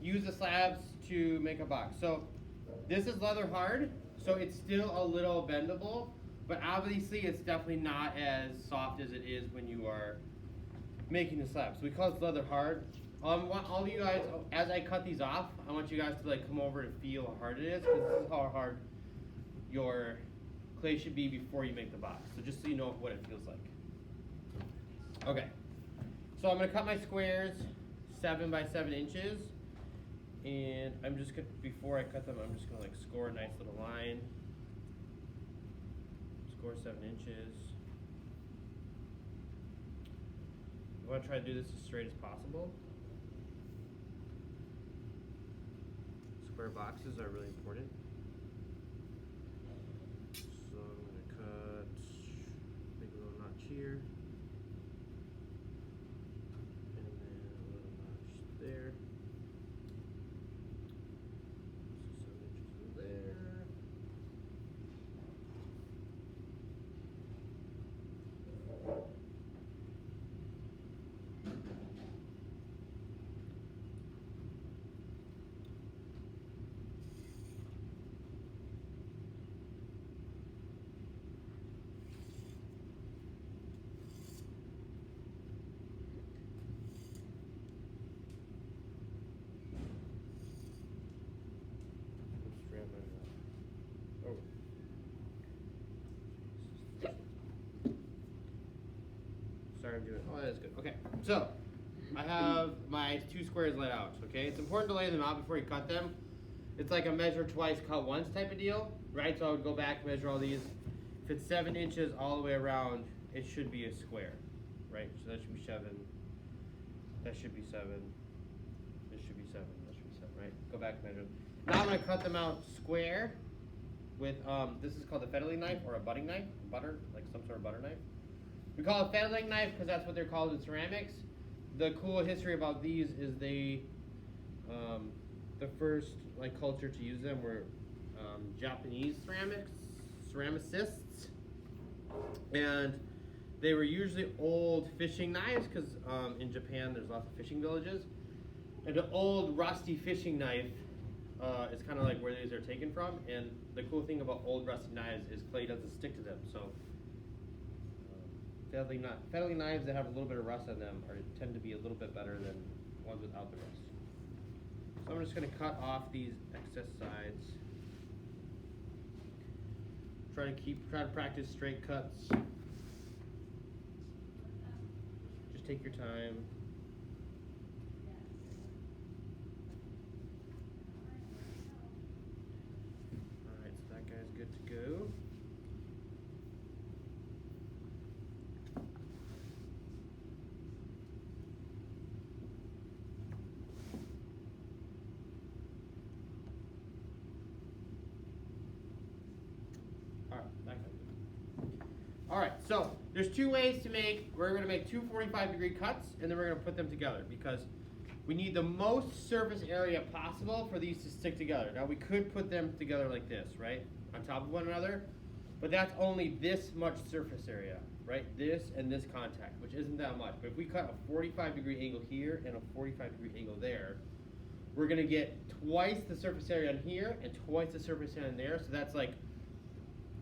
use the slabs to make a box. So this is leather hard, so it's still a little bendable, but obviously it's definitely not as soft as it is when you are making the slabs. So we call this leather hard. I want all of you guys, as I cut these off, I want you guys to like come over and feel how hard it is, because this is how hard your clay should be before you make the box. So just so you know what it feels like. Okay, so I'm gonna cut my squares 7 by 7 inches, and I'm just gonna, before I cut them, I'm just gonna like score a nice little line. Score 7 inches. You want to try to do this as straight as possible. Square boxes are really important. So I'm gonna cut, make a little notch here. There. So 7 inches there. Oh. Sorry, I'm doing. Oh, that is good. Okay, so I have my 2 squares laid out. Okay, it's important to lay them out before you cut them. It's like a measure twice, cut once type of deal, right? So I would go back, measure all these. If it's 7 inches all the way around, it should be a square, right? So that should be 7. That should be 7. This should be 7. That should be 7, right? Go back, measure. Now I'm gonna cut them out square with this is called a fettling knife or a butting knife, butter, like some sort of butter knife. We call it fettling knife because that's what they're called in ceramics. The cool history about these is they, the first like culture to use them were Japanese ceramicists, and they were usually old fishing knives because in Japan there's lots of fishing villages, and an old rusty fishing knife is kind of like where these are taken from. And the cool thing about old rusty knives is clay doesn't stick to them, so fettling knives that have a little bit of rust on them tend to be a little bit better than ones without the rust. So I'm just going to cut off these excess sides. Try to practice straight cuts. Just take your time. All right, so that guy's good to go. All right, so there's 2 ways to make, we're gonna make 2 45-degree cuts, and then we're gonna put them together because we need the most surface area possible for these to stick together. Now we could put them together like this, right? On top of one another, but that's only this much surface area, right? This and this contact, which isn't that much. But if we cut a 45-degree angle here and a 45-degree angle there, we're gonna get twice the surface area on here and twice the surface area on there, so that's like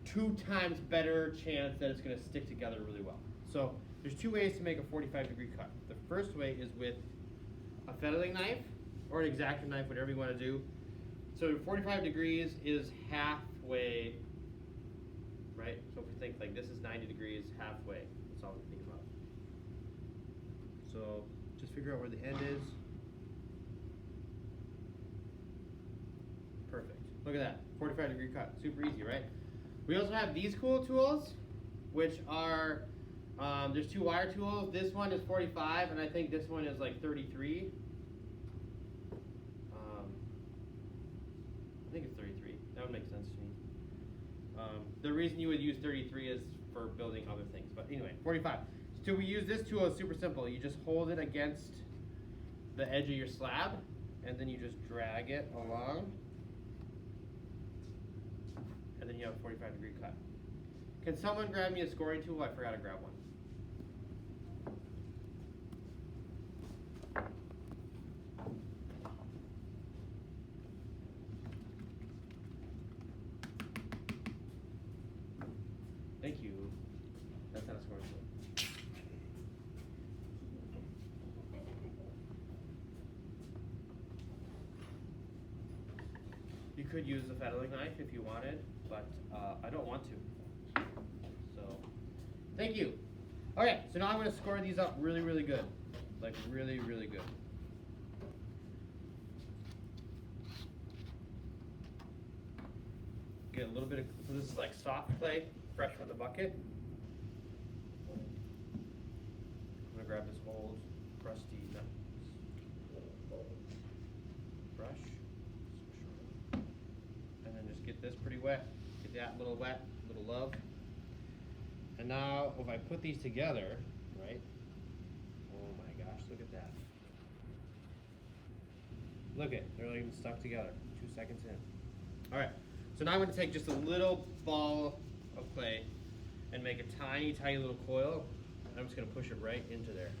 2 times better chance that it's going to stick together really well. So there's 2 ways to make a 45-degree cut. The first way is with a fettling knife or an X-Acto knife, whatever you want to do. So 45 degrees is halfway, right? So if we think like this is 90 degrees, halfway. That's all we think about. So just figure out where the end is. Perfect. Look at that, 45-degree cut. Super easy, right? We also have these cool tools, which are, there's 2 wire tools. This one is 45, and I think this one is like 33. I think it's 33. That would make sense to me. The reason you would use 33 is for building other things. But anyway, 45. So we use this tool, it's super simple. You just hold it against the edge of your slab, and then you just drag it along. And then you have a 45-degree cut. Can someone grab me a scoring tool? I forgot to grab one. You could use the fettling knife if you wanted, but I don't want to. So, thank you. Okay, so now I'm going to score these up really, really good. Like really, really good. Get a little bit of, so this is like soft clay, fresh from the bucket. I'm gonna grab this old, crusty brush, and then just get this pretty wet. Get that little wet, little love. And now, if I put these together, right? Oh my gosh, look at that. Look at, they're not even stuck together. 2 seconds in. All right. So now I'm going to take just a little ball of clay and make a tiny, tiny little coil. And I'm just going to push it right into there.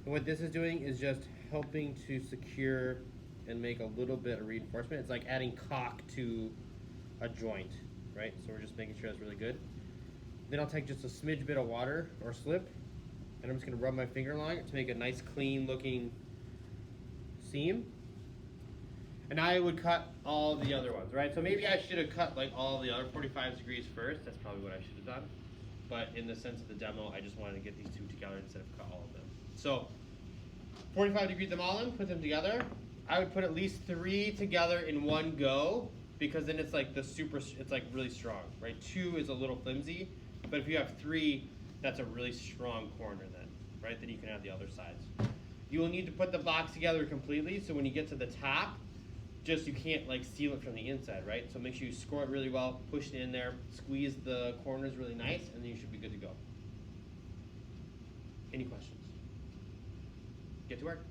And what this is doing is just helping to secure and make a little bit of reinforcement. It's like adding caulk to a joint, right? So we're just making sure that's really good. Then I'll take just a smidge bit of water or slip, and I'm just going to rub my finger along it to make a nice, clean looking seam. And I would cut all the other ones, right? So maybe I should have cut like all the other 45 degrees first. That's probably what I should have done. But in the sense of the demo, I just wanted to get these two together instead of cut all of them. So 45 degree them all in, put them together. I would put at least 3 together in one go, because then it's like it's like really strong, right? 2 is a little flimsy, but if you have 3, that's a really strong corner then, right? Then you can have the other sides. You will need to put the box together completely, so when you get to the top, just you can't like seal it from the inside, right? So make sure you score it really well, push it in there, squeeze the corners really nice, and then you should be good to go. Any questions? Get to work.